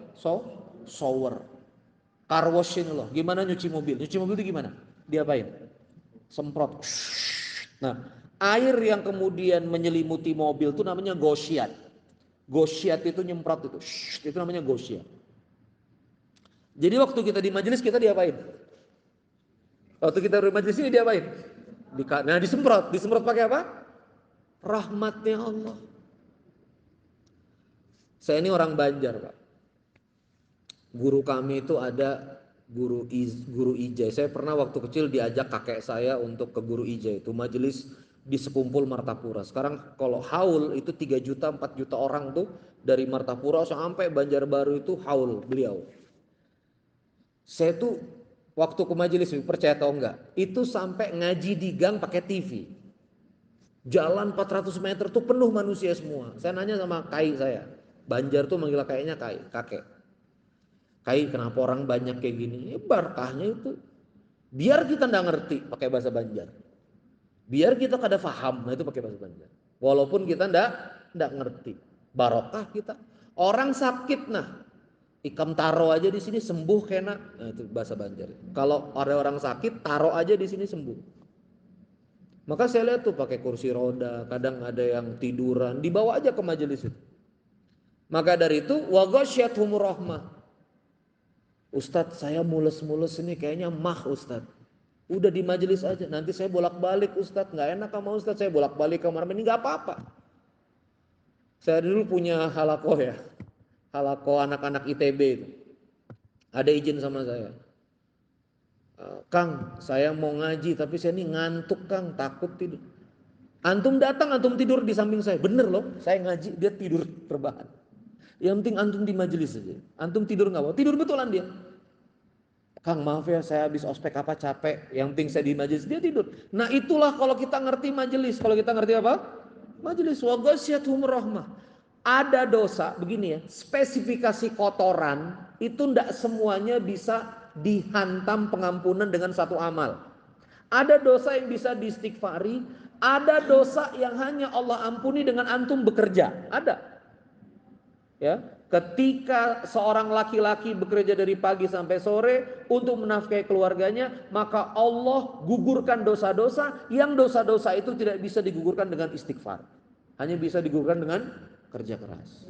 Shower. Car wash ini loh. Gimana nyuci mobil? Nyuci mobil itu gimana? Diapain? Semprot. Nah, air yang kemudian menyelimuti mobil itu namanya gosyiat. Gosyiat itu nyemprot itu. Itu namanya gosyiat. Jadi waktu kita di majelis kita diapain? Waktu kita di majelis ini diapain? Nah, disemprot. Disemprot pakai apa? Rahmatnya Allah. Saya ini orang Banjar, Pak. Guru kami itu ada guru ijai. Saya pernah waktu kecil diajak kakek saya untuk ke guru ijai, itu majelis di Sekumpul Martapura. Sekarang kalau haul itu 3 juta 4 juta orang tuh dari Martapura sampai Banjarbaru itu haul beliau. Saya tuh waktu ke majelis, percaya atau enggak, itu sampai ngaji di gang pakai TV. Jalan 400 meter tuh penuh manusia semua. Saya nanya sama kai saya. Banjar tuh manggil kayaknya kakek. Kai, kenapa orang banyak kayak gini? Ya berkahnya itu. Biar kita nggak ngerti pakai bahasa Banjar. Biar kita kada paham, nah itu pakai bahasa Banjar. Walaupun kita nggak ngerti. Barokah kita. Orang sakit nah, ikam taro aja di sini sembuh kena. Nah itu bahasa Banjar. Kalau ada orang sakit, taro aja di sini sembuh. Maka saya lihat tuh pakai kursi roda, kadang ada yang tiduran, dibawa aja ke majelis itu. Maka dari itu wa ghasyiyatuhumur rahmah. Ustadz, saya mules-mules ini kayaknya Ustadz. Udah di majelis aja, nanti saya bolak-balik Ustadz. Nggak enak sama Ustadz, saya bolak-balik kamar mandi. Nggak apa-apa. Saya dulu punya halako ya. Halako anak-anak ITB itu. Ada izin sama saya. Kang, saya mau ngaji tapi saya ini ngantuk Kang, takut tidur. Antum datang, antum tidur di samping saya. Bener loh, saya ngaji, dia tidur rebahan. Yang penting antum di majelis saja. Antum tidur nggak mau? Tidur betulan dia. Kang, maaf ya, saya habis ospek apa capek. Yang penting saya di majelis, dia tidur. Nah itulah kalau kita ngerti majelis. Kalau kita ngerti apa? Majelis. Wa ghasyiyatuhum rahmah. Ada dosa begini ya. Spesifikasi kotoran itu ndak semuanya bisa dihantam pengampunan dengan satu amal. Ada dosa yang bisa diistighfari. Ada dosa yang hanya Allah ampuni dengan antum bekerja. Ada. Ya, ketika seorang laki-laki bekerja dari pagi sampai sore untuk menafkahi keluarganya, maka Allah gugurkan dosa-dosa yang dosa-dosa itu tidak bisa digugurkan dengan istighfar. Hanya bisa digugurkan dengan kerja keras.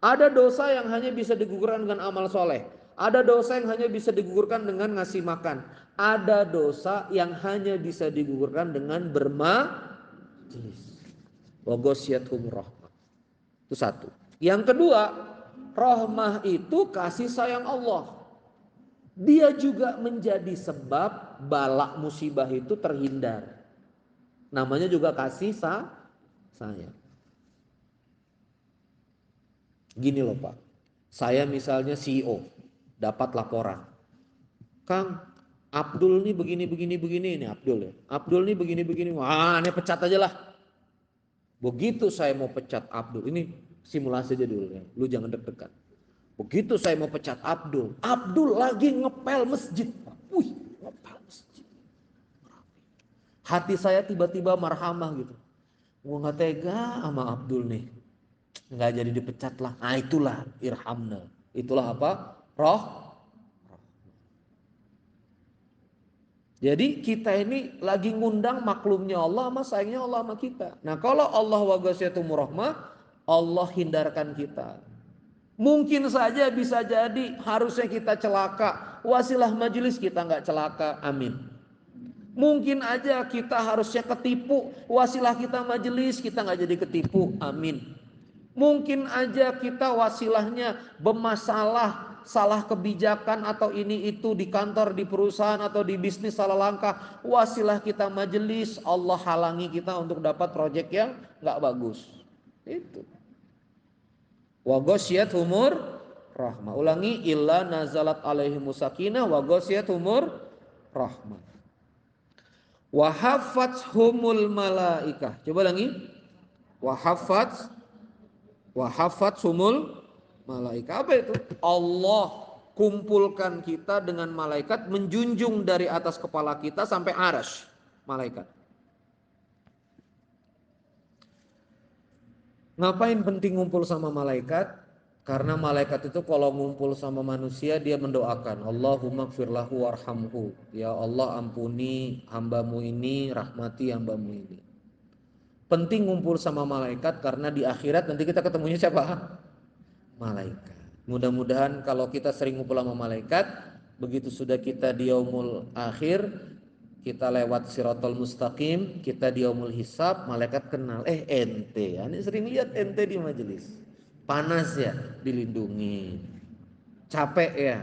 Ada dosa yang hanya bisa digugurkan dengan amal soleh. Ada dosa yang hanya bisa digugurkan dengan ngasih makan. Ada dosa yang hanya bisa digugurkan dengan bermajelis. Wa ghasyiyatuhum rahmah. Itu satu. Yang kedua, rahmah itu kasih sayang Allah. Dia juga menjadi sebab balak musibah itu terhindar. Namanya juga kasih sayang. Gini loh Pak, saya misalnya CEO, dapat laporan. Kang, Abdul nih begini, ini Abdul ya. Abdul nih begini. Wah, ini pecat aja lah. Begitu saya mau pecat Abdul, ini simulasi aja dulu ya, lu jangan deg-degan. Begitu saya mau pecat Abdul, Abdul lagi ngepel masjid. Wih, ngepel masjid. Hati saya tiba-tiba marhamah gitu. Gua nggak tega sama Abdul nih, nggak jadi dipecat lah. Nah itulah irhamna, itulah apa? Roh. Jadi kita ini lagi ngundang maklumnya Allah sama sayangnya Allah sama kita. Nah kalau Allah wa ghasyiyatuhum rahmah, Allah hindarkan kita. Mungkin saja bisa jadi harusnya kita celaka, wasilah majelis kita nggak celaka, amin. Mungkin aja kita harusnya ketipu, wasilah kita majelis kita nggak jadi ketipu, amin. Mungkin aja kita wasilahnya bermasalah, salah kebijakan atau ini itu di kantor, di perusahaan atau di bisnis salah langkah, wasilah kita majelis, Allah halangi kita untuk dapat proyek yang nggak bagus. Itu. Wa ghasyiyatuhumur rahmah. Ulangi, illa nazalat alaihimus sakinah wa ghasyiyatuhumur rahmah. Wa haffathumul malaikah. Coba ulangi. Wa haffathumul malaikah. Apa itu? Allah kumpulkan kita dengan malaikat, menjunjung dari atas kepala kita sampai arasy malaikat. Ngapain penting ngumpul sama malaikat? Karena malaikat itu kalau ngumpul sama manusia dia mendoakan, Allahumma gfirlahu warhamhu. Ya Allah ampuni hambamu ini, rahmati hambamu ini. Penting ngumpul sama malaikat karena di akhirat nanti kita ketemunya siapa? Malaikat. Mudah-mudahan kalau kita sering ngumpul sama malaikat, begitu sudah kita di yaumul akhir, kita lewat sirotol mustaqim, kita di yaumul hisab, malaikat kenal, ente, ini sering lihat ente di majelis, panas ya, dilindungi, capek ya,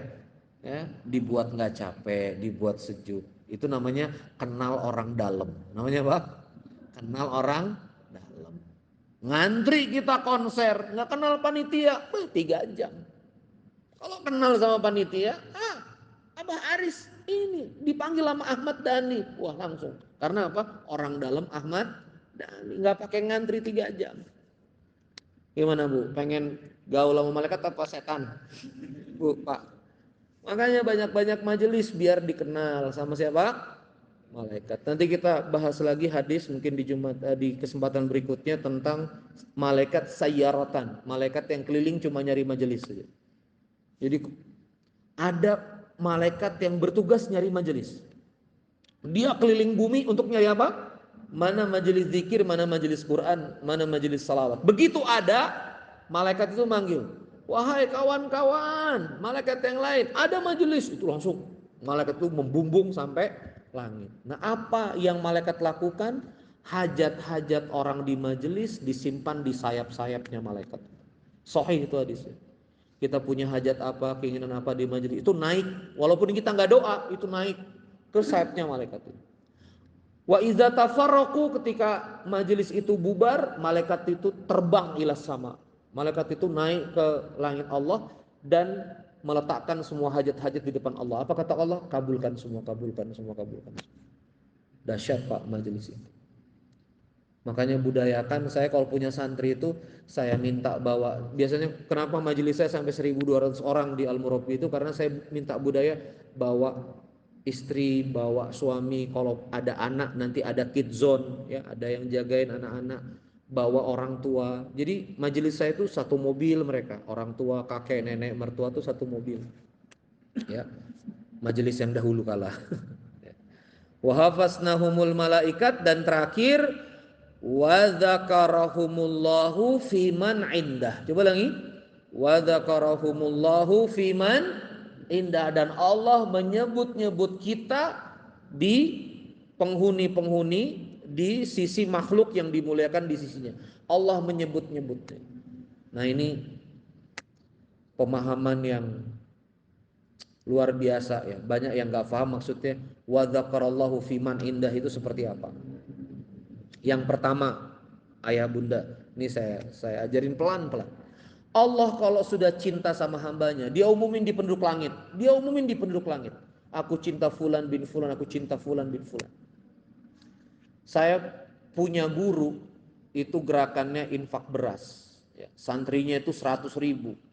dibuat nggak capek, dibuat sejuk, itu namanya kenal orang dalam, namanya apa? Kenal orang dalam. Ngantri kita konser, nggak kenal panitia, 3 jam. Kalau kenal sama panitia, Abah Aris ini dipanggil sama Ahmad Dhani, wah langsung. Karena apa? Orang dalam Ahmad Dhani, nggak pakai ngantri 3 jam. Gimana Bu? Pengen gaul sama malaikat apa setan? Bu, Pak. Makanya banyak-banyak majelis biar dikenal sama siapa? Malaikat. Nanti kita bahas lagi hadis mungkin di kesempatan berikutnya tentang malaikat sayyaratan, malaikat yang keliling cuma nyari majelis saja. Jadi ada malaikat yang bertugas nyari majelis. Dia keliling bumi untuk nyari apa? Mana majelis zikir, mana majelis Quran, mana majelis salawat. Begitu ada, malaikat itu manggil, wahai kawan-kawan, malaikat yang lain, ada majelis. Itu langsung malaikat itu membumbung sampai langit. Nah, apa yang malaikat lakukan? Hajat-hajat orang di majelis disimpan di sayap-sayapnya malaikat. Sahih itu hadisnya. Kita punya hajat apa, keinginan apa di majelis, itu naik. Walaupun kita nggak doa, itu naik ke sayapnya malaikat itu. Wa idza tafarraqu, ketika majelis itu bubar, malaikat itu terbang ila sama. Malaikat itu naik ke langit Allah dan meletakkan semua hajat-hajat di depan Allah. Apa kata Allah? Kabulkan semua, kabulkan semua, kabulkan. Dahsyat Pak majelis itu. Makanya budayakan, saya kalau punya santri itu saya minta bawa, biasanya kenapa majelis saya sampai 1.200 orang di Al-Murabi itu karena saya minta budaya bawa istri, bawa suami, kalau ada anak nanti ada kid zone ya, ada yang jagain anak-anak, bawa orang tua. Jadi majelis saya itu satu mobil, mereka orang tua, kakek, nenek, mertua itu satu mobil. Ya. Majelis yang dahulu kala. Wa hafasnahumul malaikat, dan terakhir wa dzakarahumullahu fiman indah. Coba lagi. Wa dzakarahumullahu fiman indah, dan Allah menyebut-nyebut kita di penghuni-penghuni di sisi makhluk yang dimuliakan di sisinya. Allah menyebut-nyebutnya. Nah, ini pemahaman yang luar biasa ya. Banyak yang nggak paham maksudnya wa dzakarallahu fiman indah itu seperti apa. Yang pertama, ayah bunda, ini saya ajarin pelan-pelan. Allah kalau sudah cinta sama hambanya, dia umumin di penduduk langit. Dia umumin di penduduk langit. Aku cinta fulan bin fulan, aku cinta fulan bin fulan. Saya punya guru, itu gerakannya infak beras. Ya, santrinya itu 100.000.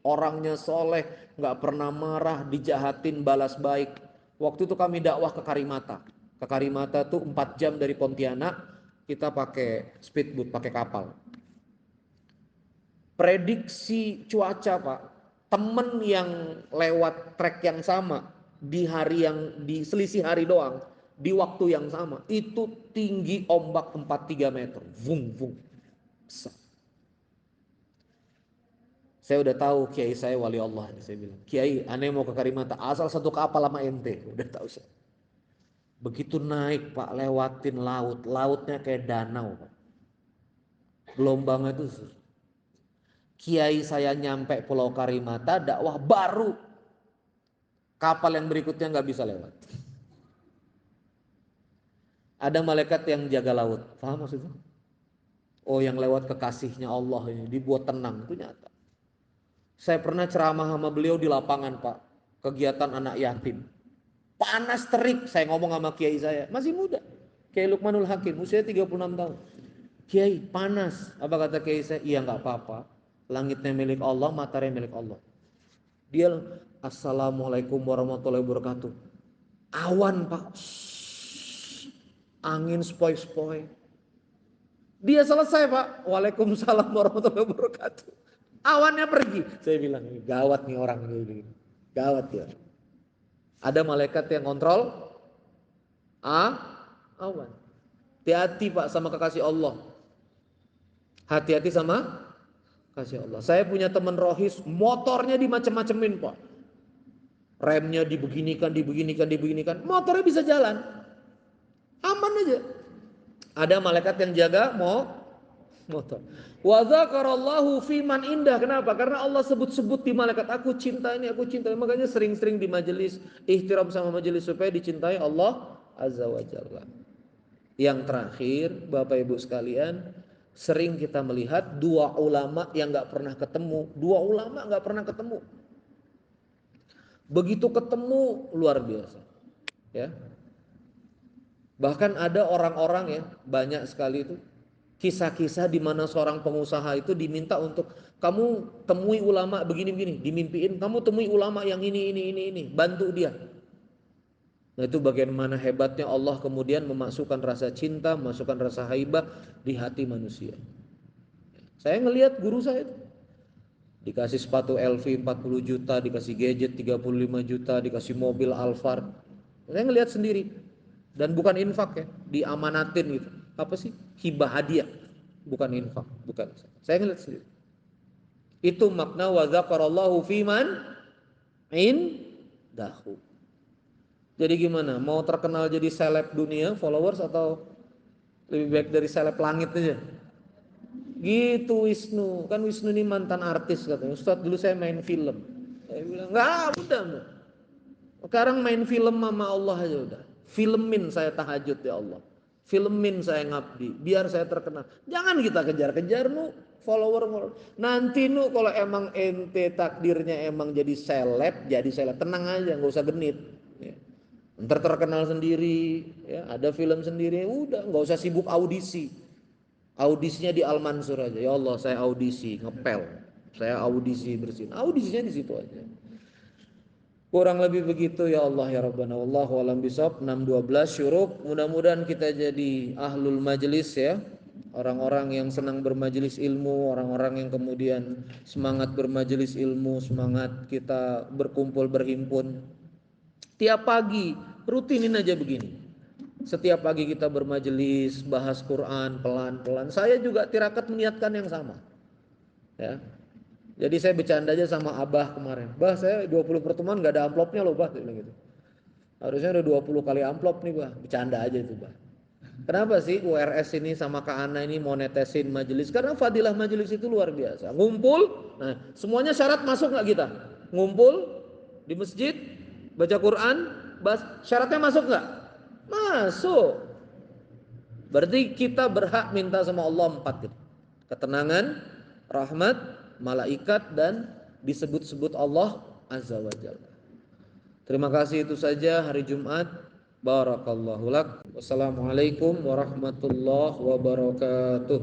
Orangnya soleh, gak pernah marah, dijahatin, balas baik. Waktu itu kami dakwah ke Karimata. Ke Karimata tuh 4 jam dari Pontianak, kita pakai speedboat, pakai kapal. Prediksi cuaca Pak, temen yang lewat trek yang sama di hari yang di selisih hari doang, di waktu yang sama itu tinggi ombak 4-3 meter, vung vung. Saya udah tahu kiai saya wali Allah, saya bilang, kiai aneh mau ke Karimata, asal satu kapal sama ente, udah tahu saya. Begitu naik Pak, lewatin laut, lautnya kayak danau Pak, gelombangnya itu. Kiai saya nyampe Pulau Karimata, dakwah baru, kapal yang berikutnya nggak bisa lewat. Ada malaikat yang jaga laut, paham maksudnya? Oh, yang lewat kekasihnya Allah ini dibuat tenang, itu nyata. Saya pernah ceramah sama beliau di lapangan, Pak. Kegiatan anak yatim. Panas terik, saya ngomong sama kiai saya, masih muda. Kiai Lukmanul Hakim, usia 36 tahun. Kiai, panas. Apa kata kiai saya? Iya, nggak apa-apa. Langitnya milik Allah, matahari milik Allah. Dia, Assalamualaikum warahmatullahi wabarakatuh. Awan, Pak. Angin sepoi-sepoi. Dia selesai, Pak. Waalaikumsalam warahmatullahi wabarakatuh. Awannya pergi. Saya bilang, gawat nih orang ini. Gawat ya. Ada malaikat yang kontrol awan. Hati-hati, Pak, sama kekasih Allah. Hati-hati sama kasih Allah. Saya punya teman rohis, motornya dimacem-macemin, Pak. Remnya dibeginikan. Motornya bisa jalan. Aman aja. Ada malaikat yang jaga motor. Wa dzakarallahu fiman indah. Kenapa? Karena Allah sebut-sebut di malaikat, aku cinta ini, aku cinta ini. Makanya sering-sering di majelis ihtiram sama majelis supaya dicintai Allah Azza wa Jalla. Yang terakhir, Bapak Ibu sekalian, sering kita melihat dua ulama yang nggak pernah ketemu. Dua ulama nggak pernah ketemu. Begitu ketemu luar biasa. Ya. Bahkan ada orang-orang ya, banyak sekali itu kisah-kisah di mana seorang pengusaha itu diminta untuk kamu temui ulama begini-begini, dimimpiin kamu temui ulama yang ini, bantu dia. Nah, itu bagaimana hebatnya Allah kemudian memasukkan rasa cinta, memasukkan rasa haibah di hati manusia. Saya ngelihat guru saya itu dikasih sepatu LV 40 juta, dikasih gadget 35 juta, dikasih mobil Alphard. Saya ngelihat sendiri. Dan bukan infak ya, diamanatin gitu. Apa sih? Hibah hadiah. Bukan infak, bukan. Saya ngelihat sendiri. Itu makna wa dzakarallahu fiman indahu. Jadi gimana? Mau terkenal jadi seleb dunia, followers, atau lebih baik dari seleb langit aja? Gitu Wisnu. Kan Wisnu ini mantan artis katanya. Ustadz, dulu saya main film. Saya bilang, enggak, udah. Sekarang main film sama Allah aja udah. Filmin saya tahajud ya Allah. Filmin saya ngabdi, biar saya terkenal. Jangan kita kejar-kejar nu follower. Nanti nu kalau emang ente takdirnya emang jadi seleb, tenang aja, nggak usah genit. Ya. Ntar terkenal sendiri, ya, ada film sendiri, udah nggak usah sibuk audisi. Audisinya di Al Mansur aja. Ya Allah, saya audisi ngepel, saya audisi bersin. Audisinya di situ aja. Kurang lebih begitu ya Allah ya Rabbana. Wallahu a'lam bishawab. 6:12 syuruk. Mudah-mudahan kita jadi ahlul majlis ya. Orang-orang yang senang bermajelis ilmu, orang-orang yang kemudian semangat bermajelis ilmu, semangat kita berkumpul berhimpun. Tiap pagi rutinin aja begini. Setiap pagi kita bermajelis, bahas Quran pelan-pelan. Saya juga tirakat meniatkan yang sama. Ya. Jadi saya bercanda aja sama Abah kemarin. Bah, saya 20 pertemuan gak ada amplopnya loh, Bah, gitu. Harusnya udah 20 kali amplop nih, Bah. Bercanda aja itu, Bah. Kenapa sih URS ini sama Kak Ana ini monetesin majelis? Karena fadilah majelis itu luar biasa. Ngumpul, nah semuanya syarat masuk nggak kita? Ngumpul di masjid, baca Quran, syaratnya masuk nggak? Masuk. Berarti kita berhak minta sama Allah 4 gitu. Ketenangan, rahmat, malaikat, dan disebut-sebut Allah Azza wa Jalla. Terima kasih, itu saja hari Jumat. Barakallahu lak. Wassalamualaikum warahmatullahi wabarakatuh.